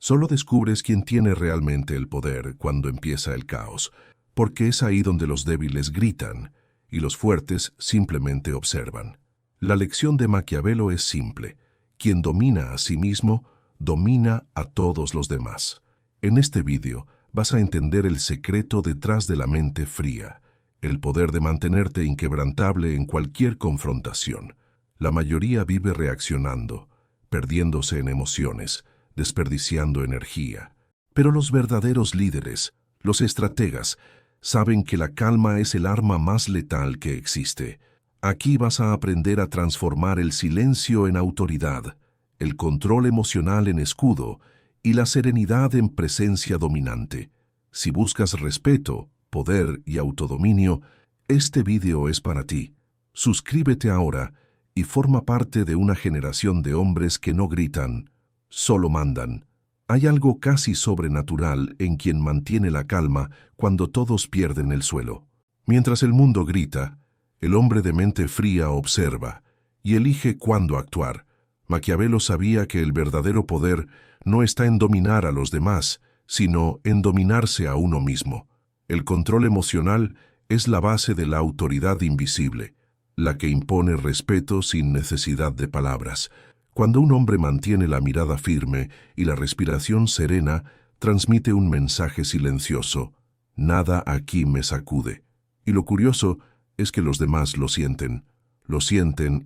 Solo descubres quién tiene realmente el poder cuando empieza el caos, porque es ahí donde los débiles gritan y los fuertes simplemente observan. La lección de Maquiavelo es simple: quien domina a sí mismo, domina a todos los demás. En este vídeo vas a entender el secreto detrás de la mente fría, el poder de mantenerte inquebrantable en cualquier confrontación. La mayoría vive reaccionando, perdiéndose en emociones, desperdiciando energía. Pero los verdaderos líderes, los estrategas, saben que la calma es el arma más letal que existe. Aquí vas a aprender a transformar el silencio en autoridad, el control emocional en escudo y la serenidad en presencia dominante. Si buscas respeto, poder y autodominio, este video es para ti. Suscríbete ahora y forma parte de una generación de hombres que no gritan, solo mandan. Hay algo casi sobrenatural en quien mantiene la calma cuando todos pierden el suelo. Mientras el mundo grita, el hombre de mente fría observa y elige cuándo actuar. Maquiavelo sabía que el verdadero poder no está en dominar a los demás, sino en dominarse a uno mismo. El control emocional es la base de la autoridad invisible, la que impone respeto sin necesidad de palabras. Cuando un hombre mantiene la mirada firme y la respiración serena, transmite un mensaje silencioso: nada aquí me sacude. Y lo curioso es que los demás lo sienten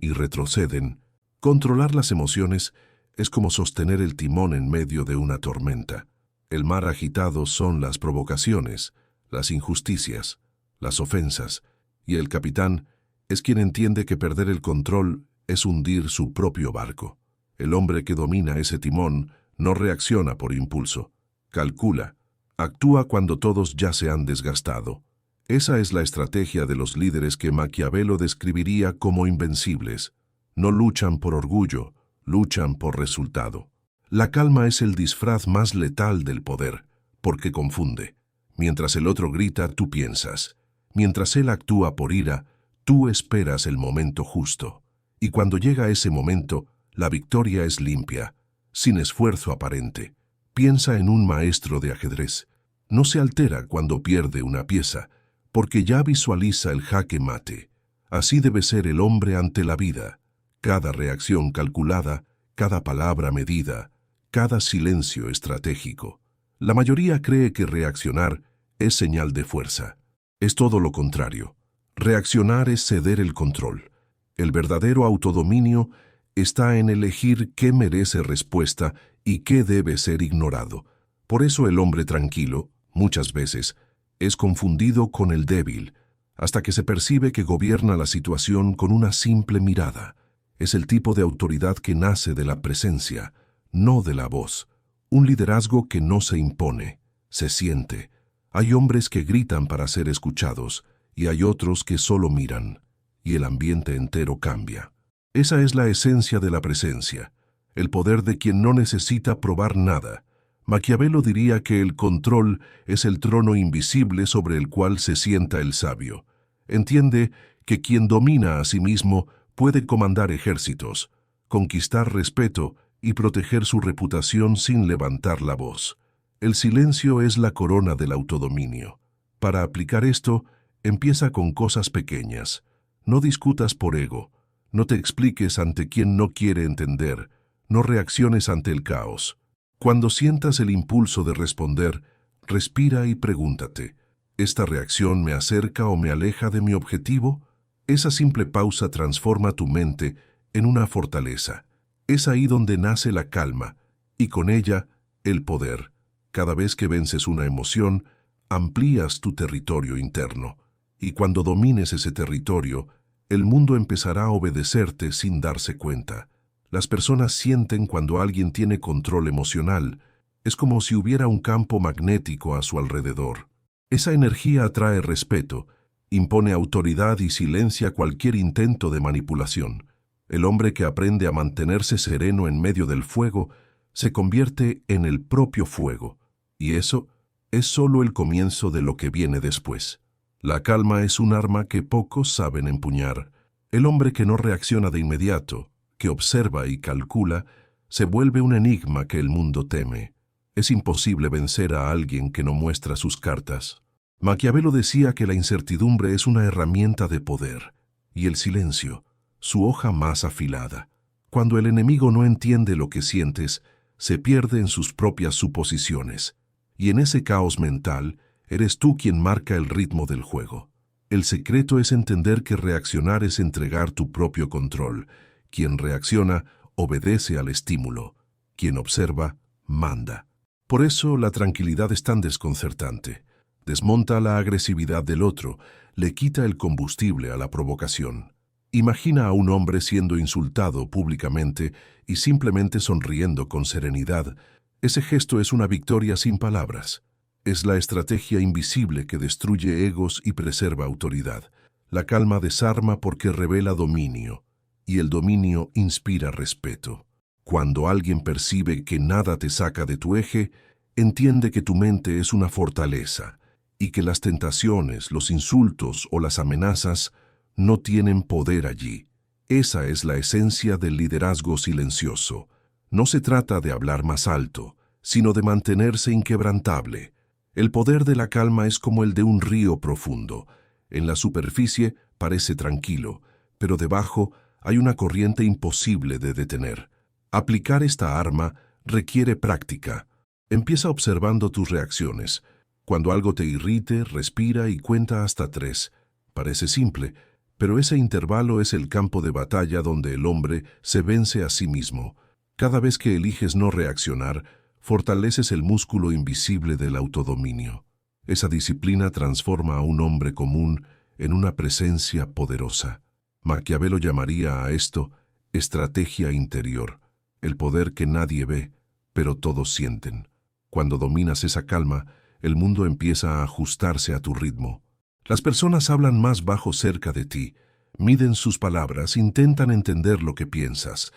y retroceden. Controlar las emociones es como sostener el timón en medio de una tormenta. El mar agitado son las provocaciones, las injusticias, las ofensas, y el capitán es quien entiende que perder el control es hundir su propio barco. El hombre que domina ese timón no reacciona por impulso, calcula, actúa cuando todos ya se han desgastado. Esa es la estrategia de los líderes que Maquiavelo describiría como invencibles. No luchan por orgullo, luchan por resultado. La calma es el disfraz más letal del poder, porque confunde. Mientras el otro grita, tú piensas. Mientras él actúa por ira, tú esperas el momento justo. Y cuando llega ese momento, la victoria es limpia, sin esfuerzo aparente. Piensa en un maestro de ajedrez. No se altera cuando pierde una pieza, porque ya visualiza el jaque mate. Así debe ser el hombre ante la vida. Cada reacción calculada, cada palabra medida, cada silencio estratégico. La mayoría cree que reaccionar es señal de fuerza. Es todo lo contrario. Reaccionar es ceder el control. El verdadero autodominio está en elegir qué merece respuesta y qué debe ser ignorado. Por eso el hombre tranquilo, muchas veces, es confundido con el débil, hasta que se percibe que gobierna la situación con una simple mirada. Es el tipo de autoridad que nace de la presencia, no de la voz. Un liderazgo que no se impone, se siente. Hay hombres que gritan para ser escuchados y hay otros que solo miran, y el ambiente entero cambia. Esa es la esencia de la presencia, el poder de quien no necesita probar nada. Maquiavelo diría que el control es el trono invisible sobre el cual se sienta el sabio. Entiende que quien domina a sí mismo puede comandar ejércitos, conquistar respeto y proteger su reputación sin levantar la voz. El silencio es la corona del autodominio. Para aplicar esto, empieza con cosas pequeñas. No discutas por ego, no te expliques ante quien no quiere entender, no reacciones ante el caos. Cuando sientas el impulso de responder, respira y pregúntate: ¿esta reacción me acerca o me aleja de mi objetivo? Esa simple pausa transforma tu mente en una fortaleza. Es ahí donde nace la calma, y con ella, el poder. Cada vez que vences una emoción, amplías tu territorio interno. Y cuando domines ese territorio, el mundo empezará a obedecerte sin darse cuenta. Las personas sienten cuando alguien tiene control emocional. Es como si hubiera un campo magnético a su alrededor. Esa energía atrae respeto, impone autoridad y silencia cualquier intento de manipulación. El hombre que aprende a mantenerse sereno en medio del fuego se convierte en el propio fuego, y eso es solo el comienzo de lo que viene después. La calma es un arma que pocos saben empuñar. El hombre que no reacciona de inmediato, que observa y calcula, se vuelve un enigma que el mundo teme. Es imposible vencer a alguien que no muestra sus cartas. Maquiavelo decía que la incertidumbre es una herramienta de poder, y el silencio, su hoja más afilada. Cuando el enemigo no entiende lo que sientes, se pierde en sus propias suposiciones, y en ese caos mental, eres tú quien marca el ritmo del juego. El secreto es entender que reaccionar es entregar tu propio control. Quien reacciona, obedece al estímulo. Quien observa, manda. Por eso la tranquilidad es tan desconcertante. Desmonta la agresividad del otro, le quita el combustible a la provocación. Imagina a un hombre siendo insultado públicamente y simplemente sonriendo con serenidad. Ese gesto es una victoria sin palabras. Es la estrategia invisible que destruye egos y preserva autoridad. La calma desarma porque revela dominio, y el dominio inspira respeto. Cuando alguien percibe que nada te saca de tu eje, entiende que tu mente es una fortaleza, y que las tentaciones, los insultos o las amenazas no tienen poder allí. Esa es la esencia del liderazgo silencioso. No se trata de hablar más alto, sino de mantenerse inquebrantable. El poder de la calma es como el de un río profundo. En la superficie parece tranquilo, pero debajo hay una corriente imposible de detener. Aplicar esta arma requiere práctica. Empieza observando tus reacciones. Cuando algo te irrite, respira y cuenta hasta 3. Parece simple, pero ese intervalo es el campo de batalla donde el hombre se vence a sí mismo. Cada vez que eliges no reaccionar, fortaleces el músculo invisible del autodominio. Esa disciplina transforma a un hombre común en una presencia poderosa. Maquiavelo llamaría a esto estrategia interior, el poder que nadie ve, pero todos sienten. Cuando dominas esa calma, el mundo empieza a ajustarse a tu ritmo. Las personas hablan más bajo cerca de ti, miden sus palabras, intentan entender lo que piensas.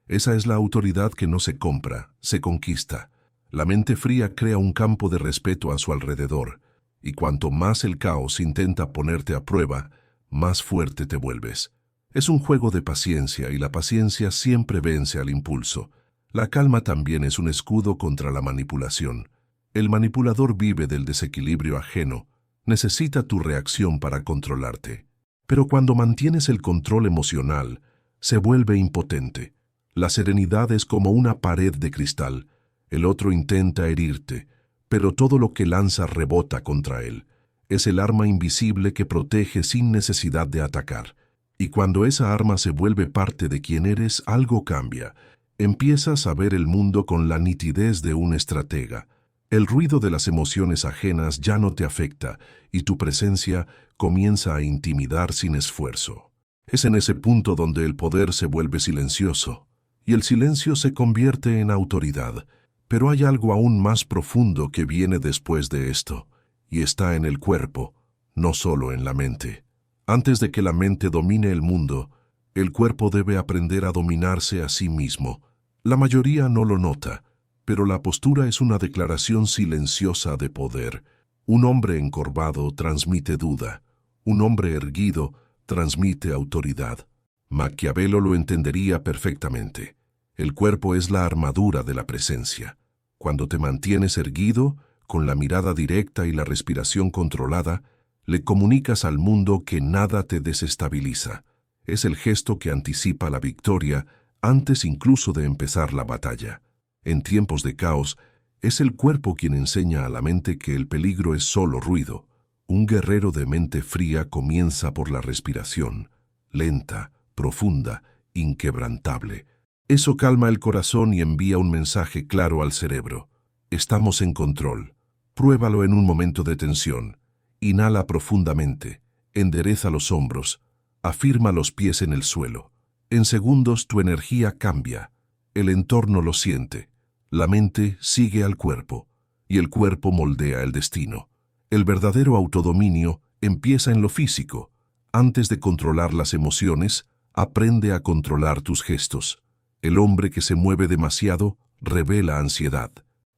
Esa es la autoridad que no se compra, se conquista. La mente fría crea un campo de respeto a su alrededor, y cuanto más el caos intenta ponerte a prueba, más fuerte te vuelves. Es un juego de paciencia y la paciencia siempre vence al impulso. La calma también es un escudo contra la manipulación. El manipulador vive del desequilibrio ajeno, necesita tu reacción para controlarte. Pero cuando mantienes el control emocional, se vuelve impotente. La serenidad es como una pared de cristal. El otro intenta herirte, pero todo lo que lanza rebota contra él. Es el arma invisible que protege sin necesidad de atacar. Y cuando esa arma se vuelve parte de quien eres, algo cambia. Empiezas a ver el mundo con la nitidez de un estratega. El ruido de las emociones ajenas ya no te afecta y tu presencia comienza a intimidar sin esfuerzo. Es en ese punto donde el poder se vuelve silencioso y el silencio se convierte en autoridad. Pero hay algo aún más profundo que viene después de esto, y está en el cuerpo, no solo en la mente. Antes de que la mente domine el mundo, el cuerpo debe aprender a dominarse a sí mismo. La mayoría no lo nota, pero la postura es una declaración silenciosa de poder. Un hombre encorvado transmite duda, un hombre erguido transmite autoridad. Maquiavelo lo entendería perfectamente. El cuerpo es la armadura de la presencia. Cuando te mantienes erguido, con la mirada directa y la respiración controlada, le comunicas al mundo que nada te desestabiliza. Es el gesto que anticipa la victoria antes incluso de empezar la batalla. En tiempos de caos, es el cuerpo quien enseña a la mente que el peligro es solo ruido. Un guerrero de mente fría comienza por la respiración, lenta, profunda, inquebrantable. Eso calma el corazón y envía un mensaje claro al cerebro. Estamos en control. Pruébalo en un momento de tensión. Inhala profundamente, endereza los hombros, afirma los pies en el suelo. En segundos tu energía cambia. El entorno lo siente. La mente sigue al cuerpo, y el cuerpo moldea el destino. El verdadero autodominio empieza en lo físico. Antes de controlar las emociones, aprende a controlar tus gestos. El hombre que se mueve demasiado revela ansiedad.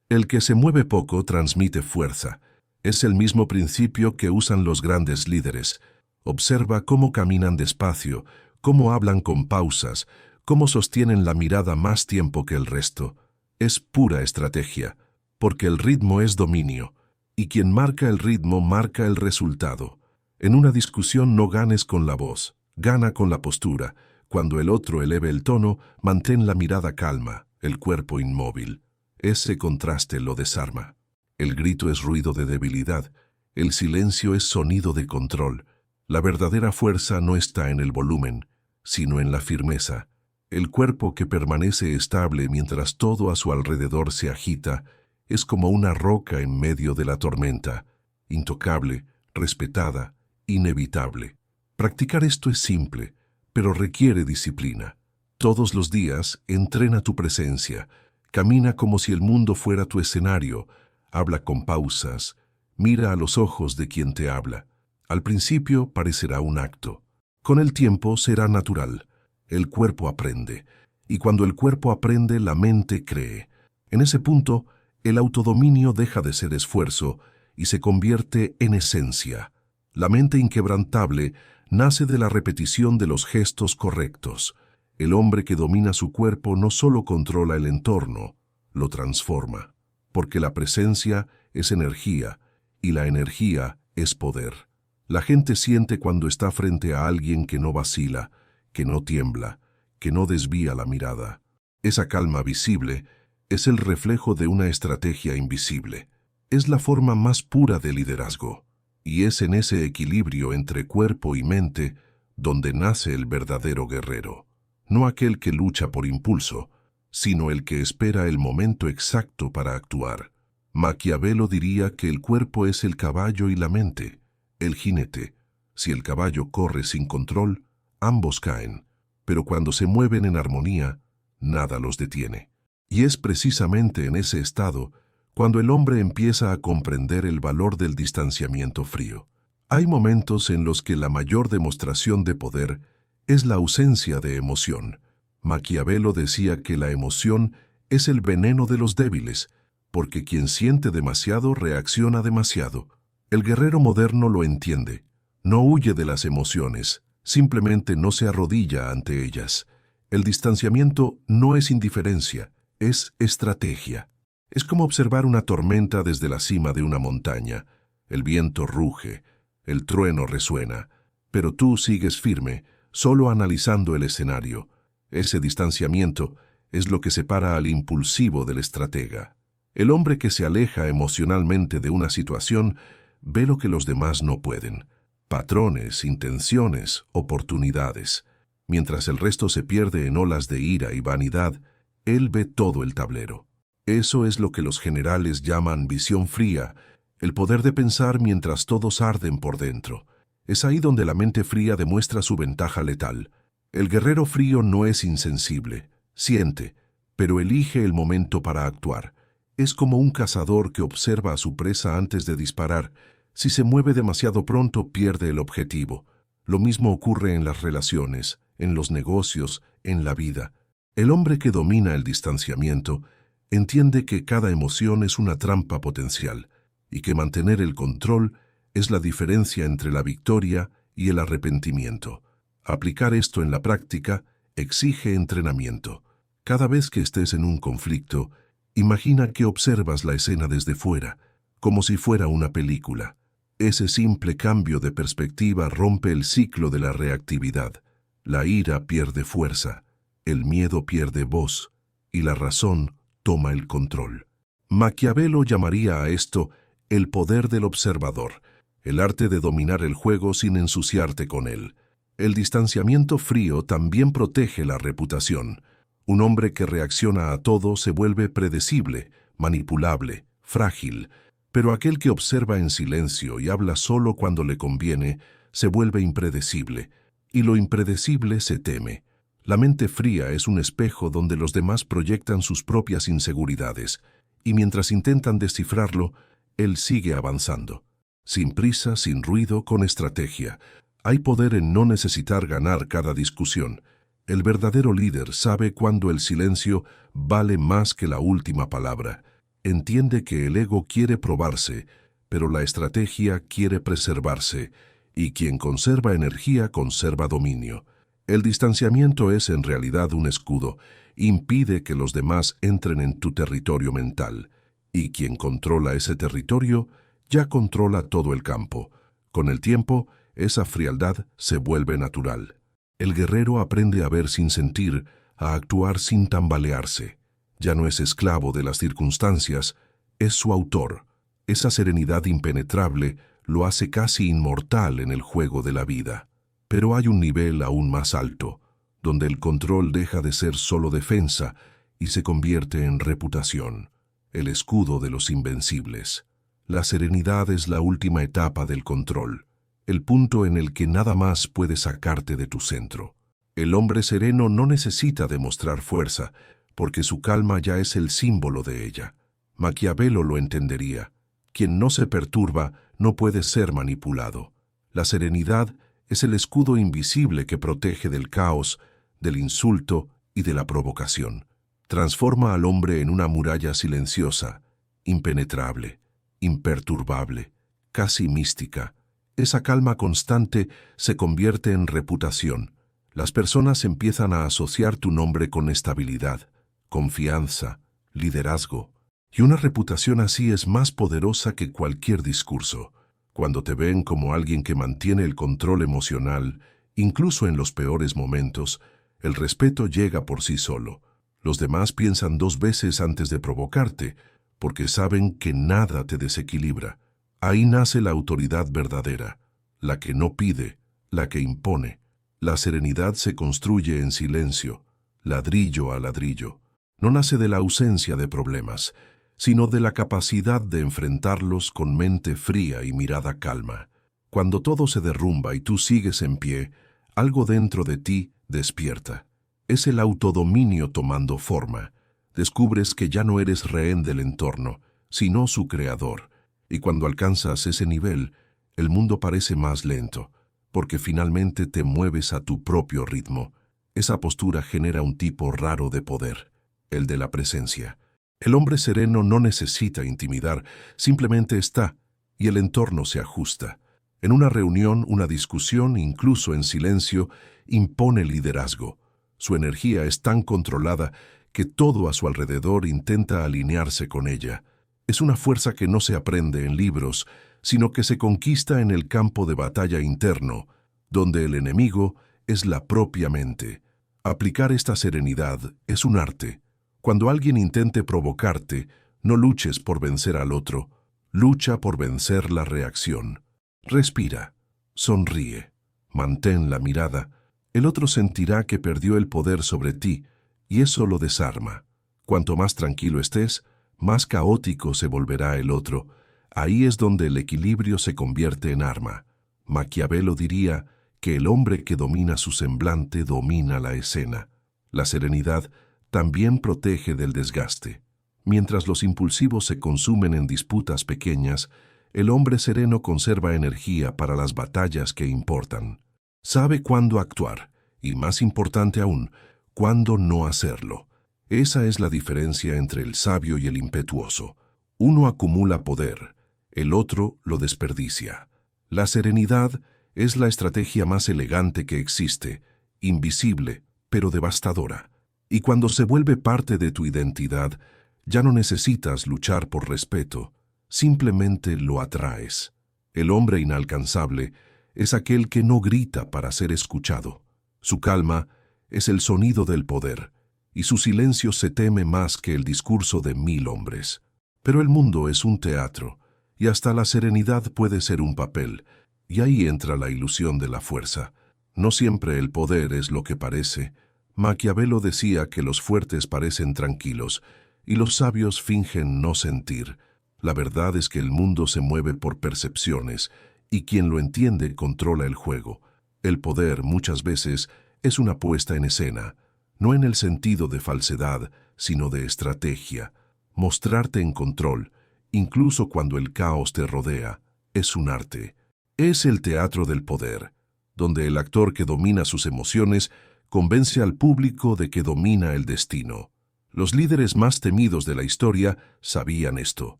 El que se mueve poco transmite fuerza. Es el mismo principio que usan los grandes líderes. Observa cómo caminan despacio, cómo hablan con pausas, cómo sostienen la mirada más tiempo que el resto. Es pura estrategia. porque el ritmo es dominio, y quien marca el ritmo marca el resultado. En una discusión no ganes con la voz, gana con la postura. Cuando el otro eleve el tono, mantén la mirada calma, el cuerpo inmóvil. Ese contraste lo desarma. El grito es ruido de debilidad, el silencio es sonido de control. La verdadera fuerza no está en el volumen, sino en la firmeza. El cuerpo que permanece estable mientras todo a su alrededor se agita, es como una roca en medio de la tormenta, intocable, respetada, inevitable. Practicar esto es simple, pero requiere disciplina. Todos los días entrena tu presencia, camina como si el mundo fuera tu escenario, habla con pausas, mira a los ojos de quien te habla. Al principio parecerá un acto. Con el tiempo será natural. El cuerpo aprende, y cuando el cuerpo aprende, la mente cree. En ese punto, el autodominio deja de ser esfuerzo y se convierte en esencia. La mente inquebrantable nace de la repetición de los gestos correctos. El hombre que domina su cuerpo no solo controla el entorno, lo transforma, porque la presencia es energía y la energía es poder. La gente siente cuando está frente a alguien que no vacila, que no tiembla, que no desvía la mirada. Esa calma visible es el reflejo de una estrategia invisible. Es la forma más pura de liderazgo, y es en ese equilibrio entre cuerpo y mente donde nace el verdadero guerrero. No aquel que lucha por impulso, sino el que espera el momento exacto para actuar. Maquiavelo diría que el cuerpo es el caballo y la mente, el jinete. Si el caballo corre sin control, ambos caen, pero cuando se mueven en armonía, nada los detiene. Y es precisamente en ese estado cuando el hombre empieza a comprender el valor del distanciamiento frío. Hay momentos en los que la mayor demostración de poder es la ausencia de emoción. Maquiavelo decía que la emoción es el veneno de los débiles, porque quien siente demasiado reacciona demasiado. El guerrero moderno lo entiende. No huye de las emociones, simplemente no se arrodilla ante ellas. El distanciamiento no es indiferencia, es estrategia. Es como observar una tormenta desde la cima de una montaña. El viento ruge, el trueno resuena, pero tú sigues firme, solo analizando el escenario. Ese distanciamiento es lo que separa al impulsivo del estratega. El hombre que se aleja emocionalmente de una situación ve lo que los demás no pueden: patrones, intenciones, oportunidades. Mientras el resto se pierde en olas de ira y vanidad, él ve todo el tablero. Eso es lo que los generales llaman visión fría, el poder de pensar mientras todos arden por dentro. Es ahí donde la mente fría demuestra su ventaja letal. El guerrero frío no es insensible, siente, pero elige el momento para actuar. Es como un cazador que observa a su presa antes de disparar. Si se mueve demasiado pronto, pierde el objetivo. Lo mismo ocurre en las relaciones, en los negocios, en la vida. El hombre que domina el distanciamiento entiende que cada emoción es una trampa potencial y que mantener el control es la diferencia entre la victoria y el arrepentimiento. Aplicar esto en la práctica exige entrenamiento. Cada vez que estés en un conflicto, imagina que observas la escena desde fuera, como si fuera una película. Ese simple cambio de perspectiva rompe el ciclo de la reactividad. La ira pierde fuerza, el miedo pierde voz y la razón toma el control. Maquiavelo llamaría a esto el poder del observador, el arte de dominar el juego sin ensuciarte con él. El distanciamiento frío también protege la reputación. Un hombre que reacciona a todo se vuelve predecible, manipulable, frágil, pero aquel que observa en silencio y habla solo cuando le conviene se vuelve impredecible, y lo impredecible se teme. La mente fría es un espejo donde los demás proyectan sus propias inseguridades, y mientras intentan descifrarlo, él sigue avanzando. Sin prisa, sin ruido, con estrategia. Hay poder en no necesitar ganar cada discusión. El verdadero líder sabe cuándo el silencio vale más que la última palabra. Entiende que el ego quiere probarse, pero la estrategia quiere preservarse, y quien conserva energía conserva dominio. El distanciamiento es en realidad un escudo, impide que los demás entren en tu territorio mental. Y quien controla ese territorio ya controla todo el campo. Con el tiempo, esa frialdad se vuelve natural. El guerrero aprende a ver sin sentir, a actuar sin tambalearse. Ya no es esclavo de las circunstancias, es su autor. Esa serenidad impenetrable lo hace casi inmortal en el juego de la vida. Pero hay un nivel aún más alto, donde el control deja de ser solo defensa y se convierte en reputación, el escudo de los invencibles. La serenidad es la última etapa del control, el punto en el que nada más puede sacarte de tu centro. El hombre sereno no necesita demostrar fuerza, porque su calma ya es el símbolo de ella. Maquiavelo lo entendería. Quien no se perturba no puede ser manipulado. La serenidad es el escudo invisible que protege del caos, del insulto y de la provocación. Transforma al hombre en una muralla silenciosa, impenetrable, imperturbable, casi mística. Esa calma constante se convierte en reputación. Las personas empiezan a asociar tu nombre con estabilidad, confianza, liderazgo. Y una reputación así es más poderosa que cualquier discurso. Cuando te ven como alguien que mantiene el control emocional, incluso en los peores momentos, el respeto llega por sí solo. Los demás piensan 2 veces antes de provocarte, porque saben que nada te desequilibra. Ahí nace la autoridad verdadera, la que no pide, la que impone. La serenidad se construye en silencio, ladrillo a ladrillo. No nace de la ausencia de problemas, sino de la capacidad de enfrentarlos con mente fría y mirada calma. Cuando todo se derrumba y tú sigues en pie, algo dentro de ti despierta. Es el autodominio tomando forma. Descubres que ya no eres rehén del entorno, sino su creador. Y cuando alcanzas ese nivel, el mundo parece más lento, porque finalmente te mueves a tu propio ritmo. Esa postura genera un tipo raro de poder, el de la presencia. El hombre sereno no necesita intimidar, simplemente está, y el entorno se ajusta. En una reunión, una discusión, incluso en silencio, impone liderazgo. Su energía es tan controlada que todo a su alrededor intenta alinearse con ella. Es una fuerza que no se aprende en libros, sino que se conquista en el campo de batalla interno, donde el enemigo es la propia mente. Aplicar esta serenidad es un arte. Cuando alguien intente provocarte, no luches por vencer al otro, lucha por vencer la reacción. Respira, sonríe, mantén la mirada. El otro sentirá que perdió el poder sobre ti, y eso lo desarma. Cuanto más tranquilo estés, más caótico se volverá el otro. Ahí es donde el equilibrio se convierte en arma. Maquiavelo diría que el hombre que domina su semblante domina la escena. La serenidad también protege del desgaste. Mientras los impulsivos se consumen en disputas pequeñas, el hombre sereno conserva energía para las batallas que importan. Sabe cuándo actuar, y más importante aún, cuándo no hacerlo. Esa es la diferencia entre el sabio y el impetuoso. Uno acumula poder, el otro lo desperdicia. La serenidad es la estrategia más elegante que existe, invisible, pero devastadora. Y cuando se vuelve parte de tu identidad, ya no necesitas luchar por respeto, simplemente lo atraes. El hombre inalcanzable es aquel que no grita para ser escuchado. Su calma es el sonido del poder, y su silencio se teme más que el discurso de 1000 hombres. Pero el mundo es un teatro, y hasta la serenidad puede ser un papel, y ahí entra la ilusión de la fuerza. No siempre el poder es lo que parece. Maquiavelo decía que los fuertes parecen tranquilos y los sabios fingen no sentir. La verdad es que el mundo se mueve por percepciones y quien lo entiende controla el juego. El poder muchas veces es una puesta en escena, no en el sentido de falsedad, sino de estrategia. Mostrarte en control, incluso cuando el caos te rodea, es un arte. Es el teatro del poder, donde el actor que domina sus emociones convence al público de que domina el destino. Los líderes más temidos de la historia sabían esto.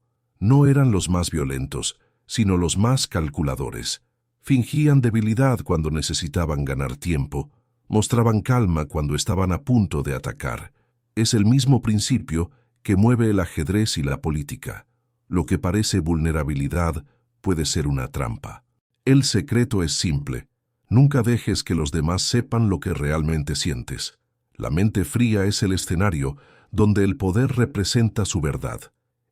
No eran los más violentos, sino los más calculadores. Fingían debilidad cuando necesitaban ganar tiempo, mostraban calma cuando estaban a punto de atacar. Es el mismo principio que mueve el ajedrez y la política. Lo que parece vulnerabilidad puede ser una trampa. El secreto es simple. Nunca dejes que los demás sepan lo que realmente sientes. La mente fría es el escenario donde el poder representa su verdad.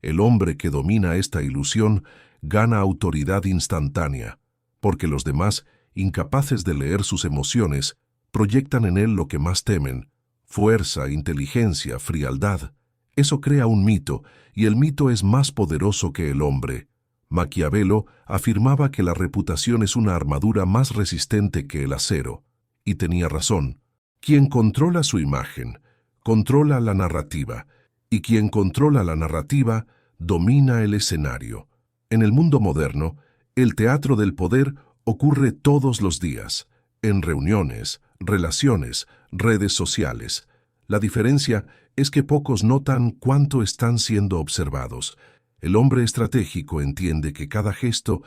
El hombre que domina esta ilusión gana autoridad instantánea, porque los demás, incapaces de leer sus emociones, proyectan en él lo que más temen: fuerza, inteligencia, frialdad. Eso crea un mito, y el mito es más poderoso que el hombre. Maquiavelo afirmaba que la reputación es una armadura más resistente que el acero, y tenía razón. Quien controla su imagen, controla la narrativa, y quien controla la narrativa, domina el escenario. En el mundo moderno, el teatro del poder ocurre todos los días, en reuniones, relaciones, redes sociales. La diferencia es que pocos notan cuánto están siendo observados. El hombre estratégico entiende que cada gesto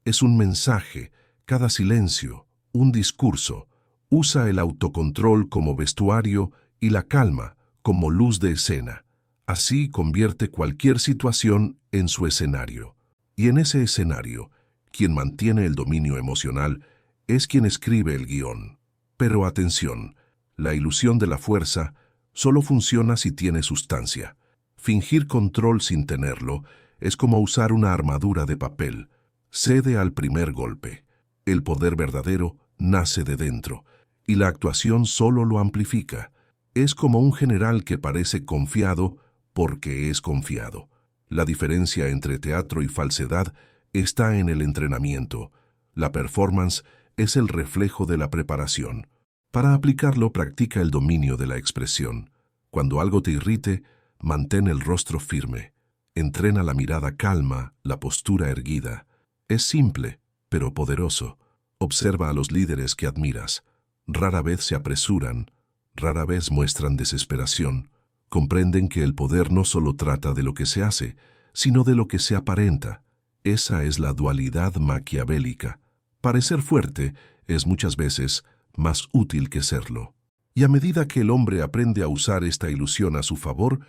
es un mensaje, cada silencio, un discurso. Usa el autocontrol como vestuario y la calma como luz de escena. Así convierte cualquier situación en su escenario. Y en ese escenario, quien mantiene el dominio emocional es quien escribe el guión. Pero atención, la ilusión de la fuerza solo funciona si tiene sustancia. Fingir control sin tenerlo es como usar una armadura de papel. Cede al primer golpe. El poder verdadero nace de dentro, y la actuación solo lo amplifica. Es como un general que parece confiado porque es confiado. La diferencia entre teatro y falsedad está en el entrenamiento. La performance es el reflejo de la preparación. Para aplicarlo, practica el dominio de la expresión. Cuando algo te irrite, mantén el rostro firme. Entrena la mirada calma, la postura erguida. Es simple, pero poderoso. Observa a los líderes que admiras. Rara vez se apresuran, rara vez muestran desesperación. Comprenden que el poder no solo trata de lo que se hace, sino de lo que se aparenta. Esa es la dualidad maquiavélica. Parecer fuerte es muchas veces más útil que serlo. Y a medida que el hombre aprende a usar esta ilusión a su favor,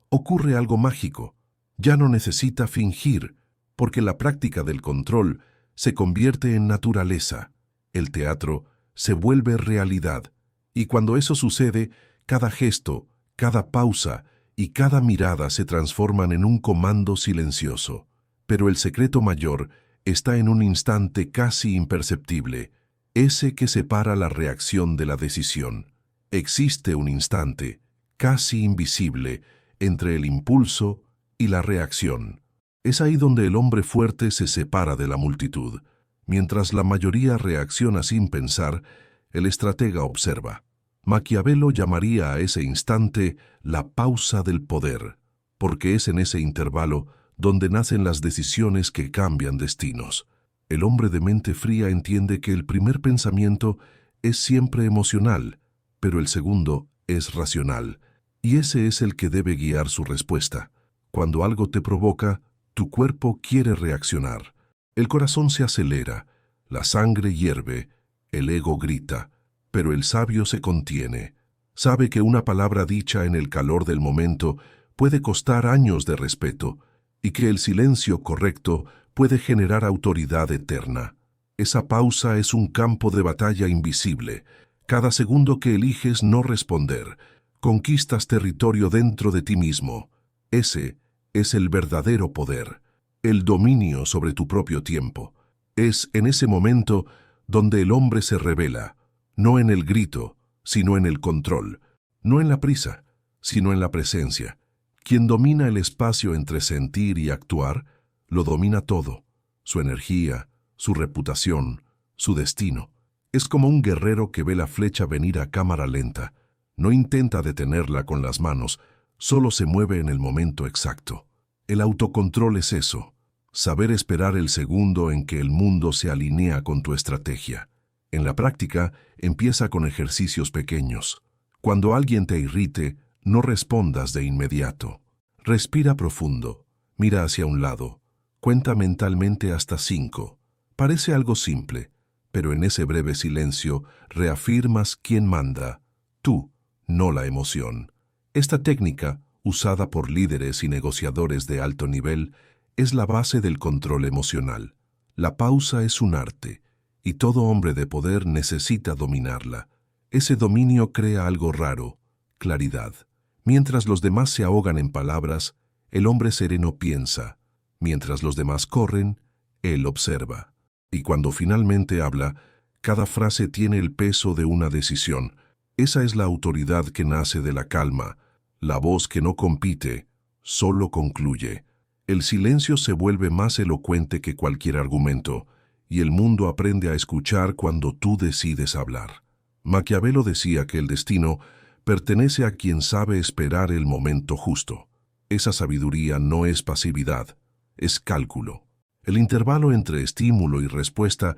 ocurre algo mágico. Ya no necesita fingir, porque la práctica del control se convierte en naturaleza. El teatro se vuelve realidad, y cuando eso sucede, cada gesto, cada pausa y cada mirada se transforman en un comando silencioso. Pero el secreto mayor está en un instante casi imperceptible, ese que separa la reacción de la decisión. Existe un instante, casi invisible, entre el impulso y la reacción. Es ahí donde el hombre fuerte se separa de la multitud. Mientras la mayoría reacciona sin pensar, el estratega observa. Maquiavelo llamaría a ese instante la pausa del poder, porque es en ese intervalo donde nacen las decisiones que cambian destinos. El hombre de mente fría entiende que el primer pensamiento es siempre emocional, pero el segundo es racional, y ese es el que debe guiar su respuesta. Cuando algo te provoca, tu cuerpo quiere reaccionar. El corazón se acelera, la sangre hierve, el ego grita, pero el sabio se contiene. Sabe que una palabra dicha en el calor del momento puede costar años de respeto, y que el silencio correcto puede generar autoridad eterna. Esa pausa es un campo de batalla invisible. Cada segundo que eliges no responder, conquistas territorio dentro de ti mismo. Ese es el verdadero poder, el dominio sobre tu propio tiempo. Es en ese momento donde el hombre se revela, no en el grito, sino en el control, no en la prisa, sino en la presencia. Quien domina el espacio entre sentir y actuar, lo domina todo: su energía, su reputación, su destino. Es como un guerrero que ve la flecha venir a cámara lenta. No intenta detenerla con las manos, solo se mueve en el momento exacto. El autocontrol es eso: saber esperar el segundo en que el mundo se alinea con tu estrategia. En la práctica, empieza con ejercicios pequeños. Cuando alguien te irrite, no respondas de inmediato. Respira profundo, mira hacia un lado, cuenta mentalmente hasta 5. Parece algo simple, pero en ese breve silencio reafirmas quién manda: tú, no la emoción. Esta técnica, usada por líderes y negociadores de alto nivel, es la base del control emocional. La pausa es un arte, y todo hombre de poder necesita dominarla. Ese dominio crea algo raro: claridad. Mientras los demás se ahogan en palabras, el hombre sereno piensa. Mientras los demás corren, él observa. Y cuando finalmente habla, cada frase tiene el peso de una decisión. Esa es la autoridad que nace de la calma, la voz que no compite, solo concluye. El silencio se vuelve más elocuente que cualquier argumento, y el mundo aprende a escuchar cuando tú decides hablar. Maquiavelo decía que el destino pertenece a quien sabe esperar el momento justo. Esa sabiduría no es pasividad, es cálculo. El intervalo entre estímulo y respuesta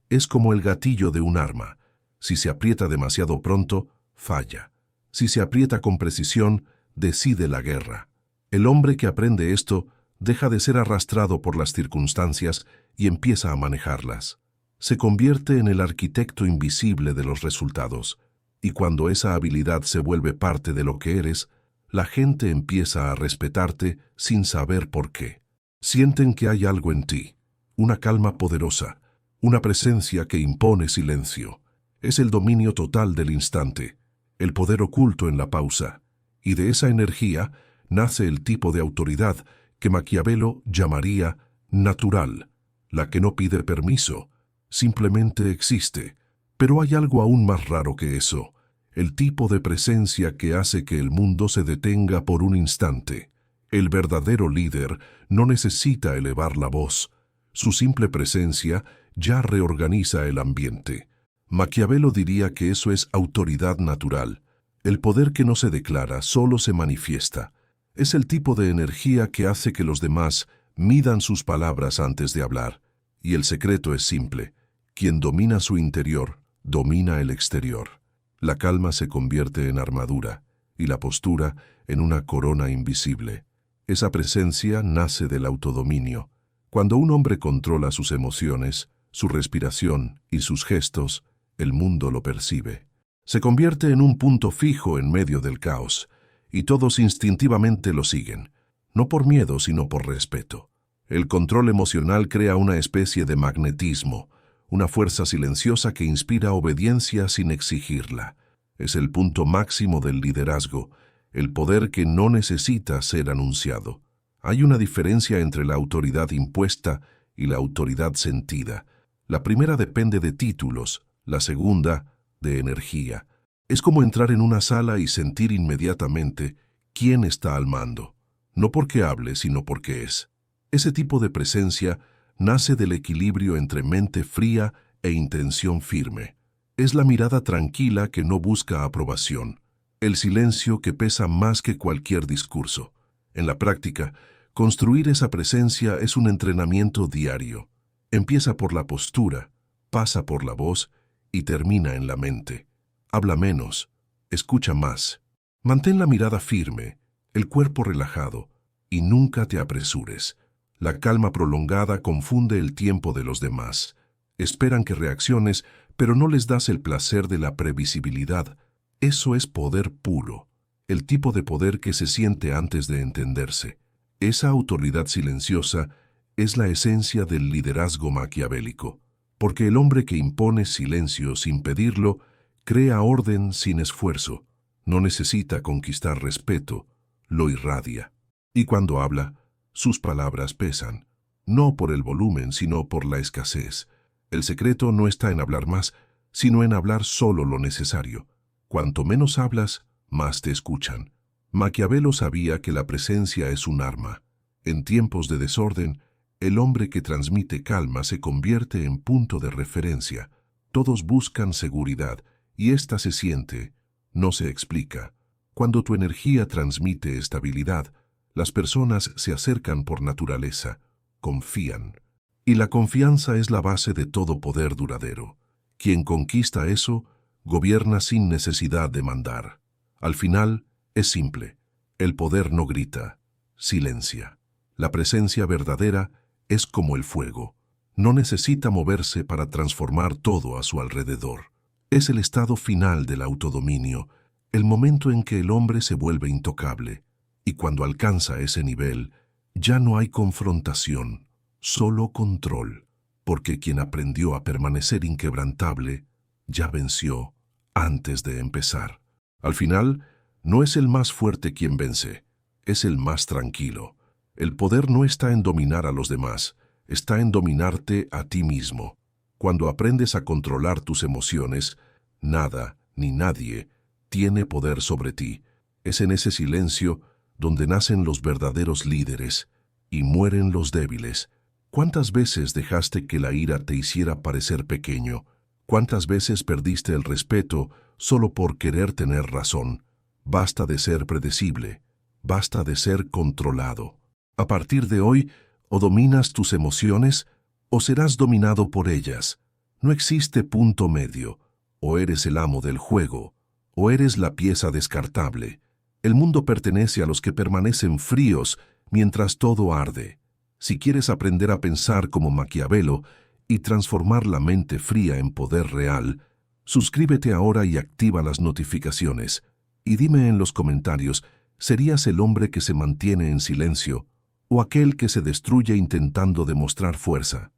es como el gatillo de un arma. Si se aprieta demasiado pronto, falla. Si se aprieta con precisión, decide la guerra. El hombre que aprende esto deja de ser arrastrado por las circunstancias y empieza a manejarlas. Se convierte en el arquitecto invisible de los resultados. Y cuando esa habilidad se vuelve parte de lo que eres, la gente empieza a respetarte sin saber por qué. Sienten que hay algo en ti, una calma poderosa, una presencia que impone silencio. Es el dominio total del instante, el poder oculto en la pausa. Y de esa energía nace el tipo de autoridad que Maquiavelo llamaría natural, la que no pide permiso, simplemente existe. Pero hay algo aún más raro que eso: el tipo de presencia que hace que el mundo se detenga por un instante. El verdadero líder no necesita elevar la voz. Su simple presencia ya reorganiza el ambiente. Maquiavelo diría que eso es autoridad natural. El poder que no se declara, solo se manifiesta. Es el tipo de energía que hace que los demás midan sus palabras antes de hablar. Y el secreto es simple: quien domina su interior, domina el exterior. La calma se convierte en armadura, y la postura en una corona invisible. Esa presencia nace del autodominio. Cuando un hombre controla sus emociones, su respiración y sus gestos, el mundo lo percibe. Se convierte en un punto fijo en medio del caos, y todos instintivamente lo siguen, no por miedo sino por respeto. El control emocional crea una especie de magnetismo, una fuerza silenciosa que inspira obediencia sin exigirla. Es el punto máximo del liderazgo, el poder que no necesita ser anunciado. Hay una diferencia entre la autoridad impuesta y la autoridad sentida. La primera depende de títulos, la segunda de energía. Es como entrar en una sala y sentir inmediatamente quién está al mando, no porque hable, sino porque es. Ese tipo de presencia nace del equilibrio entre mente fría e intención firme. Es la mirada tranquila que no busca aprobación, el silencio que pesa más que cualquier discurso. En la práctica, construir esa presencia es un entrenamiento diario. Empieza por la postura, pasa por la voz y termina en la mente. Habla menos, escucha más. Mantén la mirada firme, el cuerpo relajado, y nunca te apresures. La calma prolongada confunde el tiempo de los demás. Esperan que reacciones, pero no les das el placer de la previsibilidad. Eso es poder puro, el tipo de poder que se siente antes de entenderse. Esa autoridad silenciosa es la esencia del liderazgo maquiavélico, porque el hombre que impone silencio sin pedirlo, crea orden sin esfuerzo. No necesita conquistar respeto, lo irradia. Y cuando habla, sus palabras pesan, no por el volumen, sino por la escasez. El secreto no está en hablar más, sino en hablar solo lo necesario. Cuanto menos hablas, más te escuchan. Maquiavelo sabía que la presencia es un arma. En tiempos de desorden, el hombre que transmite calma se convierte en punto de referencia. Todos buscan seguridad, y ésta se siente, no se explica. Cuando tu energía transmite estabilidad, las personas se acercan por naturaleza, confían. Y la confianza es la base de todo poder duradero. Quien conquista eso, gobierna sin necesidad de mandar. Al final, es simple. El poder no grita, silencia. La presencia verdadera es como el fuego. No necesita moverse para transformar todo a su alrededor. Es el estado final del autodominio, el momento en que el hombre se vuelve intocable. Y cuando alcanza ese nivel, ya no hay confrontación, solo control, porque quien aprendió a permanecer inquebrantable, ya venció antes de empezar. Al final, no es el más fuerte quien vence, es el más tranquilo. El poder no está en dominar a los demás, está en dominarte a ti mismo. Cuando aprendes a controlar tus emociones, nada ni nadie tiene poder sobre ti. Es en ese silencio donde nacen los verdaderos líderes y mueren los débiles. ¿Cuántas veces dejaste que la ira te hiciera parecer pequeño? ¿Cuántas veces perdiste el respeto solo por querer tener razón? Basta de ser predecible, basta de ser controlado. A partir de hoy, o dominas tus emociones o serás dominado por ellas. No existe punto medio. O eres el amo del juego, o eres la pieza descartable. El mundo pertenece a los que permanecen fríos mientras todo arde. Si quieres aprender a pensar como Maquiavelo y transformar la mente fría en poder real, suscríbete ahora y activa las notificaciones. Y dime en los comentarios, ¿serías el hombre que se mantiene en silencio o aquel que se destruye intentando demostrar fuerza?